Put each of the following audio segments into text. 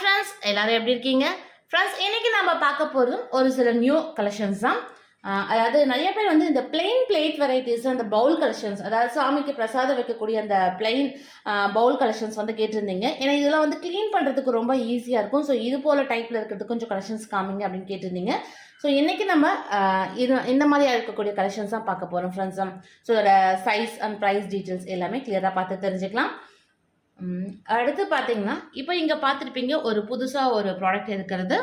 Friends, எல்லாரும் எப்படி இருக்கீங்க? ஃப்ரெண்ட்ஸ், இன்னைக்கு நம்ம பார்க்க போகிறது ஒரு சில நியூ கலெக்ஷன்ஸ் தான். அதாவது நிறைய பேர் வந்து இந்த பிளெயின் பிளேட் வெரைட்டிஸ், அந்த பவுல் கலெக்ஷன்ஸ், அதாவது சாமிக்கு பிரசாதம் வைக்கக்கூடிய அந்த பிளெயின் பவுல் கலெக்ஷன்ஸ் வந்து கேட்டிருந்தீங்க. ஏன்னா இதெல்லாம் வந்து க்ளீன் பண்ணுறதுக்கு ரொம்ப ஈஸியாக இருக்கும். ஸோ இது போல் டைப்பில் இருக்கிறது கொஞ்சம் கலெக்ஷன்ஸ் காமிங்க அப்படின்னு கேட்டிருந்தீங்க. ஸோ இன்றைக்கி நம்ம இந்த மாதிரியாக இருக்கக்கூடிய கலெக்ஷன்ஸ் தான் பார்க்க போகிறோம் ஃப்ரெண்ட்ஸ். ஸோ அதோட சைஸ் அண்ட் ப்ரைஸ் டீட்டெயில்ஸ் எல்லாமே கிளியராக பார்த்து தெரிஞ்சுக்கலாம். அடுத்து பார்த்தீங்கன்னா, இப்போ இங்கே பார்த்துருப்பீங்க ஒரு புதுசாக ஒரு ப்ராடக்ட் இருக்கிறது.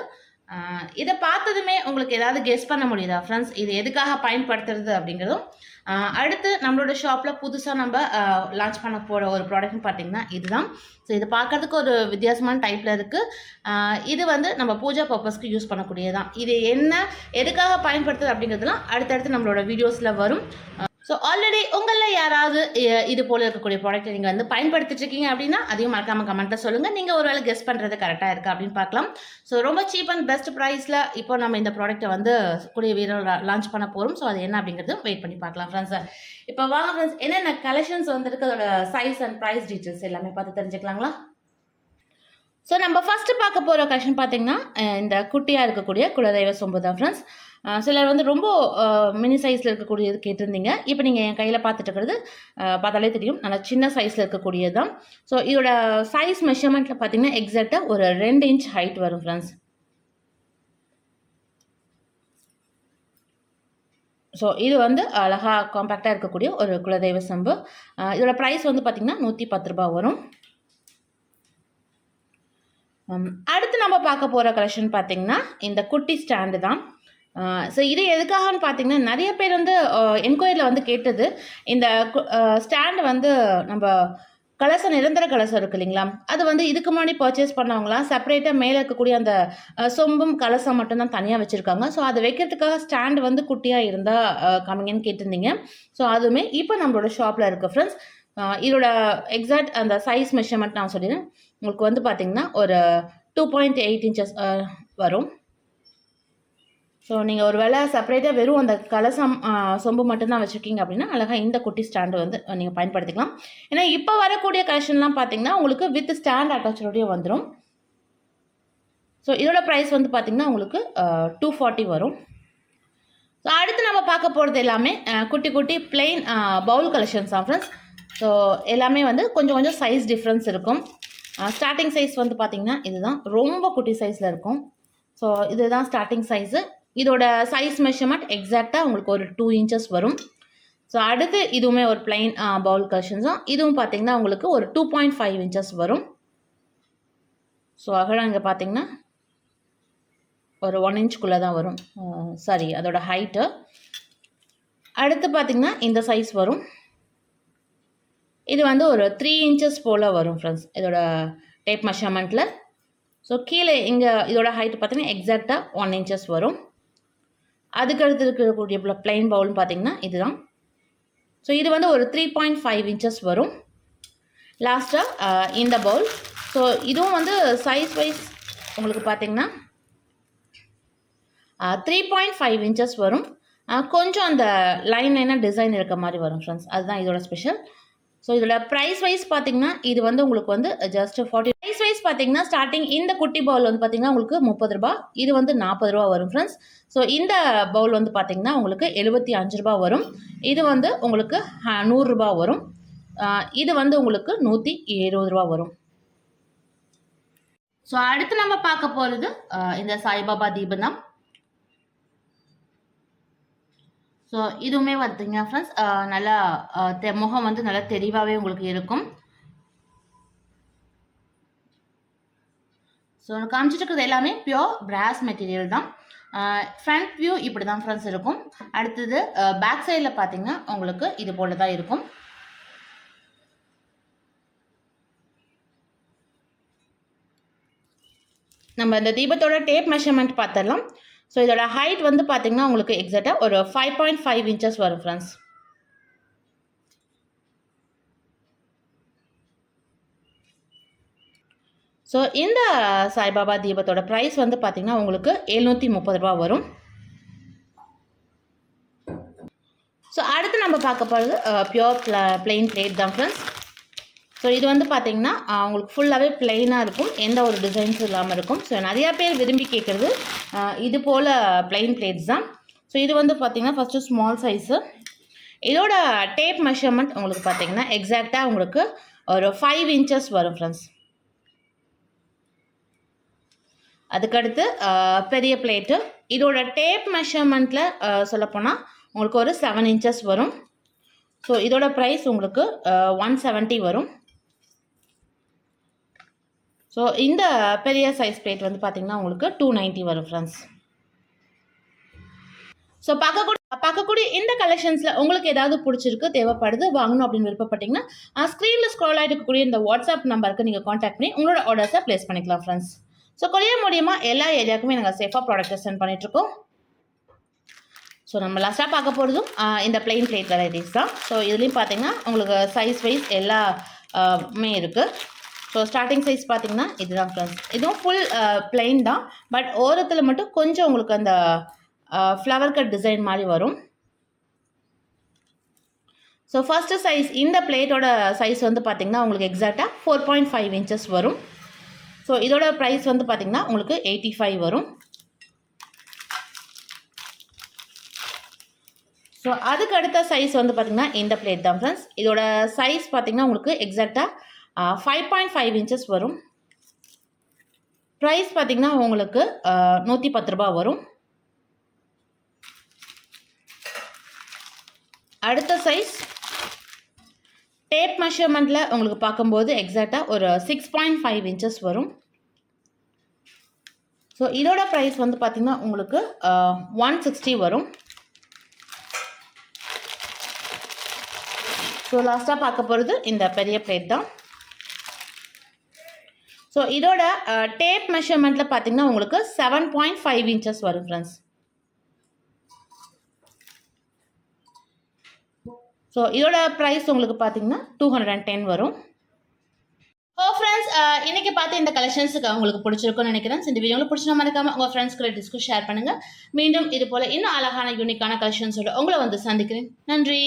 இதை பார்த்ததுமே உங்களுக்கு ஏதாவது கெஸ் பண்ண முடியுதா ஃப்ரெண்ட்ஸ்? இது எதுக்காக பயன்படுத்துறது அப்படிங்கிறதும். அடுத்து நம்மளோட ஷாப்பில் புதுசாக நம்ம லான்ச் பண்ண போகிற ஒரு ப்ராடக்ட்னு பார்த்தீங்கன்னா இதுதான். ஸோ இது பார்க்கறதுக்கு ஒரு வித்தியாசமான டைப்பில் இருக்குது. இது வந்து நம்ம பூஜா பர்பஸ்க்கு யூஸ் பண்ணக்கூடியதான். இது என்ன எதுக்காக பயன்படுத்துது அப்படிங்கிறதுலாம் அடுத்தடுத்து நம்மளோட வீடியோஸில் வரும். ஸோ ஆல்ரெடி உங்களில் யாராவது இது போல் இருக்கக்கூடிய ப்ராடக்ட்டை நீங்கள் வந்து பயன்படுத்திட்டு இருக்கீங்க அப்படின்னா அதையும் மறக்காமல் கமெண்ட்டில் சொல்லுங்கள். நீங்கள் ஒரு வேளை கெஸ் பண்ணுறது கரெக்டாக இருக்கா அப்படின்னு பார்க்கலாம். ஸோ ரொம்ப சீப் அண்ட் பெஸ்ட் ப்ரைஸில் இப்போ நம்ம இந்த ப்ராடக்ட்டை வந்து கூடிய வீரர் லான்ச் பண்ண போகிறோம். ஸோ அது என்ன அப்படிங்கிறது வெயிட் பண்ணி பார்க்கலாம் ஃப்ரெண்ட்ஸ். இப்போ வாங்க ஃப்ரெண்ட்ஸ், என்னென்ன கலெக்ஷன்ஸ் வந்துருக்கு, அதோட சைஸ் அண்ட் ப்ரைஸ் டீட்டெயில்ஸ் எல்லாமே பார்த்து தெரிஞ்சுக்கலாங்களா? ஸோ நம்ம ஃபஸ்ட்டு பார்க்க போகிற கலெக்ஷன் பார்த்தீங்கன்னா இந்த குட்டியாக இருக்கக்கூடிய குலதெய்வ சொம்பு தான் ஃப்ரெண்ட்ஸ். சிலர் வந்து ரொம்ப மினி சைஸில் இருக்கக்கூடியது கேட்டிருந்தீங்க. இப்போ நீங்கள் என் கையில் பார்த்துட்டு இருக்கிறது பார்த்தாலே தெரியும், நல்லா சின்ன சைஸில் இருக்கக்கூடியது தான். ஸோ இதோட சைஸ் மெஷர்மெண்ட்டில் பார்த்தீங்கன்னா எக்ஸாக்டாக ஒரு 2 இன்ச் ஹைட் வரும் ஃப்ரெண்ட்ஸ். ஸோ இது வந்து அழகாக காம்பேக்டாக இருக்கக்கூடிய ஒரு குலதெய்வ சொம்பு. இதோட ப்ரைஸ் வந்து பார்த்திங்கன்னா 110 ரூபா வரும். அடுத்து நம்ம பார்க்க போகிற கலெக்ஷன் பார்த்திங்கன்னா இந்த குட்டி ஸ்டாண்டு தான். ஸோ இது எதுக்காகன்னு பார்த்தீங்கன்னா, நிறைய பேர் வந்து என்கொயரியில் வந்து கேட்டது, இந்த ஸ்டாண்டு வந்து நம்ம கலசம் நிரந்தர கலசம் இருக்குது இல்லைங்களா, அது வந்து இதுக்கு முன்னாடி பர்ச்சேஸ் பண்ணவங்களாம் செப்பரேட்டாக மேலே இருக்கக்கூடிய அந்த சொம்பும் கலசம் மட்டும்தான் தனியாக வச்சுருக்காங்க. ஸோ அதை வைக்கிறதுக்காக ஸ்டாண்டு வந்து குட்டியாக இருந்தால் கம்மிங்கன்னு கேட்டிருந்தீங்க. ஸோ அதுவுமே இப்போ நம்மளோட ஷாப்பில் இருக்குது ஃப்ரெண்ட்ஸ். இதோட எக்ஸாக்ட் அந்த சைஸ் மெஷர்மெண்ட் நான் சொல்லிடுறேன். உங்களுக்கு வந்து பார்த்திங்கன்னா ஒரு 2.8 இன்ச்சஸ் வரும். ஸோ நீங்கள் ஒரு வேளை செப்பரேட்டாக வெறும் அந்த கலசம் சொம்பு மட்டும்தான் வச்சுருக்கீங்க அப்படின்னா அழகாக இந்த குட்டி ஸ்டாண்டு வந்து நீங்கள் பயன்படுத்திக்கலாம். ஏன்னா இப்போ வரக்கூடிய கலெக்ஷன்லாம் பார்த்தீங்கன்னா உங்களுக்கு வித் ஸ்டாண்ட் அட்டாச்சோடய வந்துடும். ஸோ இதோட ப்ரைஸ் வந்து பார்த்திங்கன்னா உங்களுக்கு 240 வரும். ஸோ அடுத்து நம்ம பார்க்க போகிறது எல்லாமே குட்டி குட்டி பிளெயின் பவுல் கலெக்ஷன்ஸ் தான் ஃப்ரெண்ட்ஸ். ஸோ எல்லாமே வந்து கொஞ்சம் கொஞ்சம் சைஸ் டிஃப்ரென்ஸ் இருக்கும். ஸ்டார்டிங் சைஸ் வந்து பார்த்திங்கன்னா இதுதான், ரொம்ப குட்டி சைஸில் இருக்கும். ஸோ இதுதான் ஸ்டார்டிங் சைஸு. இதோட சைஸ் மெஷர்மெண்ட் எக்ஸாக்டாக உங்களுக்கு ஒரு 2 இன்ச்சஸ் வரும். ஸோ அடுத்து இதுவுமே ஒரு பிளைன் பவுல் கலெக்ஷன்ஸ் தான். இதுவும் பார்த்திங்கன்னா உங்களுக்கு ஒரு 2.5 இன்ச்சஸ் வரும். ஸோ அகலம் இங்கே பார்த்திங்கன்னா ஒரு 1 இன்ச்சுக்குள்ளே தான் வரும். சாரி, அதோட ஹைட்டு. அடுத்து பார்த்திங்கன்னா இந்த சைஸ் வரும். இது வந்து ஒரு 3 இன்ச்சஸ் போல் வரும் ஃப்ரெண்ட்ஸ் இதோட டேப் மெஷர்மெண்ட்டில். ஸோ கீழே இங்கே இதோட ஹைட்டு பார்த்திங்கன்னா எக்ஸாக்டாக 1 இன்ச்சஸ் வரும். அதுக்கடுத்து இருக்கக்கூடிய பிளைன் பவுல்னு பார்த்திங்கன்னா இதுதான். ஸோ இது வந்து ஒரு 3.5 இன்ச்சஸ் வரும். லாஸ்ட்டாக இந்த பவுல். ஸோ இதுவும் வந்து சைஸ் வைஸ் உங்களுக்கு பார்த்திங்கன்னா 3.5 இன்ச்சஸ் வரும். கொஞ்சம் அந்த லைனாக டிசைன் இருக்க மாதிரி வரும் ஃப்ரெண்ட்ஸ். அதுதான் இதோட ஸ்பெஷல். ஸோ இதோட ப்ரைஸ் வைஸ் பார்த்திங்கன்னா இது வந்து உங்களுக்கு வந்து ஜஸ்ட் 40. ப்ரைஸ் வைஸ் பார்த்திங்கன்னா ஸ்டார்டிங் இந்த குட்டி பவுல் வந்து பார்த்திங்கன்னா உங்களுக்கு 30 ரூபா, இது வந்து 40 ரூபா வரும் ஃப்ரெண்ட்ஸ். ஸோ இந்த பவுல் வந்து பார்த்திங்கன்னா உங்களுக்கு 75 ரூபா வரும். இது வந்து உங்களுக்கு 100 ரூபா வரும். இது வந்து உங்களுக்கு 120 ரூபா வரும். ஸோ அடுத்து நம்ம பார்க்க போகிறது இந்த சாய்பாபா தீபம் தான். ஸோ இதுவுமே பார்த்தீங்க ஃப்ரெண்ட்ஸ் நல்லா முகம் வந்து நல்லா தெளிவாகவே உங்களுக்கு இருக்கும். ஸோ காமிச்சிட்டு இருக்கிறது எல்லாமே பியோர் பிராஸ் மெட்டீரியல் தான். ஃப்ரண்ட் வியூ இப்படி தான் ஃப்ரெண்ட்ஸ் இருக்கும். அடுத்தது பேக் சைடில் பார்த்தீங்கன்னா உங்களுக்கு இது போல தான் இருக்கும். நம்ம இந்த தீபத்தோட டேப் மெஷர்மெண்ட் பார்த்துடலாம். ஸோ இதோட ஹைட் வந்து பார்த்திங்கன்னா உங்களுக்கு எக்ஸாக்டாக ஒரு 5.5 இன்ச்சஸ் வரும் ஃப்ரெண்ட்ஸ். ஸோ இந்த சாய்பாபா தீபத்தோட ப்ரைஸ் வந்து பார்த்திங்கன்னா உங்களுக்கு 730 ரூபா வரும். ஸோ அடுத்து நம்ம பார்க்க போகிறது பியோர் பிளெயின் பிளேட் தான் ஃப்ரெண்ட்ஸ். ஸோ இது வந்து பார்த்தீங்கன்னா உங்களுக்கு ஃபுல்லாகவே பிளெயினாக இருக்கும், எந்த ஒரு டிசைன்ஸும் இல்லாமல் இருக்கும். ஸோ நிறையா பேர் விரும்பி கேட்குறது இது போல் பிளெயின் பிளேட்ஸ் தான். ஸோ இது வந்து பார்த்தீங்கன்னா ஃபஸ்ட்டு ஸ்மால் சைஸு. இதோட டேப் மெஷர்மெண்ட் உங்களுக்கு பார்த்தீங்கன்னா எக்ஸாக்டாக உங்களுக்கு ஒரு 5 இன்ச்சஸ் வரும் ஃப்ரெண்ட்ஸ். அதுக்கடுத்து பெரிய பிளேட்டு, இதோட டேப் மெஷர்மெண்ட்டில் சொல்லப்போனால் உங்களுக்கு ஒரு 7 இன்ச்சஸ் வரும். ஸோ இதோட ப்ரைஸ் உங்களுக்கு 170 வரும். ஸோ இந்த பெரிய சைஸ் பிளேட் வந்து பார்த்தீங்கன்னா உங்களுக்கு 290 வரும் ஃப்ரெண்ட்ஸ். ஸோ பார்க்கக்கூடிய இந்த கலெக்ஷன்ஸில் உங்களுக்கு ஏதாவது பிடிச்சிருக்கு, தேவைப்படுது, வாங்கணும் அப்படின்னு விருப்பப்பட்டீங்கன்னா ஸ்க்ரீனில் ஸ்க்ரோல் ஆகிட்டு இருக்கக்கூடிய இந்த வாட்ஸ்அப் நம்பருக்கு நீங்கள் காண்டாக்ட் பண்ணி உங்களோட ஆர்டர்ஸை ப்ளேஸ் பண்ணிக்கலாம் ஃப்ரெண்ட்ஸ். ஸோ கொரியர் மூலியமா எல்லா ஏரியாவுக்குமே நாங்கள் சேஃபாக ப்ராடக்ட்டை சென்ட் பண்ணிகிட்ருக்கோம். ஸோ நம்ம லாஸ்ட்டாக பார்க்க போகிறதும் இந்த பிளெயின் பிளேட் வெரைட்டிஸ் தான். ஸோ இதுலேயும் பார்த்தீங்கன்னா உங்களுக்கு சைஸ் வைஸ் எல்லாமே இருக்குது. ஸோ ஸ்டார்டிங் சைஸ் பார்த்தீங்கன்னா இதுதான் ஃப்ரெண்ட்ஸ். இதுவும் ஃபுல் பிளெயின் தான், பட் ஓரத்தில் மட்டும் கொஞ்சம் உங்களுக்கு அந்த ஃப்ளவர் கட் டிசைன் மாதிரி வரும். ஸோ ஃபஸ்ட்டு சைஸ் இந்த பிளேட்டோட சைஸ் வந்து பார்த்தீங்கன்னா உங்களுக்கு எக்ஸாக்டாக 4.5 இன்ச்சஸ் வரும். ஸோ இதோட ப்ரைஸ் வந்து பார்த்தீங்கன்னா உங்களுக்கு 85 வரும். ஸோ அதுக்கு அடுத்த சைஸ் வந்து பார்த்தீங்கன்னா இந்த பிளேட் தான் ஃப்ரெண்ட்ஸ். இதோட சைஸ் பார்த்தீங்கன்னா உங்களுக்கு எக்ஸாக்டாக 5.5 இன்ச்சஸ் வரும். ப்ரைஸ் பார்த்தீங்கன்னா உங்களுக்கு 110 ரூபா வரும். அடுத்த சைஸ் டேப் மெஷர்மெண்ட்டில் உங்களுக்கு பார்க்கும்போது எக்ஸாக்டாக ஒரு 6.5 இன்ச்சஸ் வரும். ஸோ இதோட ப்ரைஸ் வந்து பார்த்திங்கன்னா உங்களுக்கு 160 வரும். ஸோ லாஸ்ட்டாக பார்க்க போகிறது இந்த பெரிய பிளேட் தான். ஸோ இதோட டேப் மெஷர்மெண்ட்டில் பார்த்திங்கன்னா உங்களுக்கு 7.5 இன்ச்சஸ் வரும் ஃப்ரெண்ட்ஸ். ஸோ இதோட ப்ரைஸ் உங்களுக்கு பார்த்தீங்கன்னா 210 வரும். ஃப்ரெண்ட்ஸ் இன்றைக்கி பார்த்து இந்த கலெக்ஷன்ஸுக்கு உங்களுக்கு பிடிச்சிருக்குன்னு நினைக்கிறேன். இந்த வீடியோவில் பிடிச்ச மறக்காமல் உங்கள் ஃப்ரெண்ட்ஸ்க்கு டிஸ்க்கு ஷேர் பண்ணுங்கள். மீண்டும் இது போல் இன்னும் அழகான யூனிக்கான கலெக்ஷன்ஸோட உங்களை வந்து சந்திக்கிறேன். நன்றி.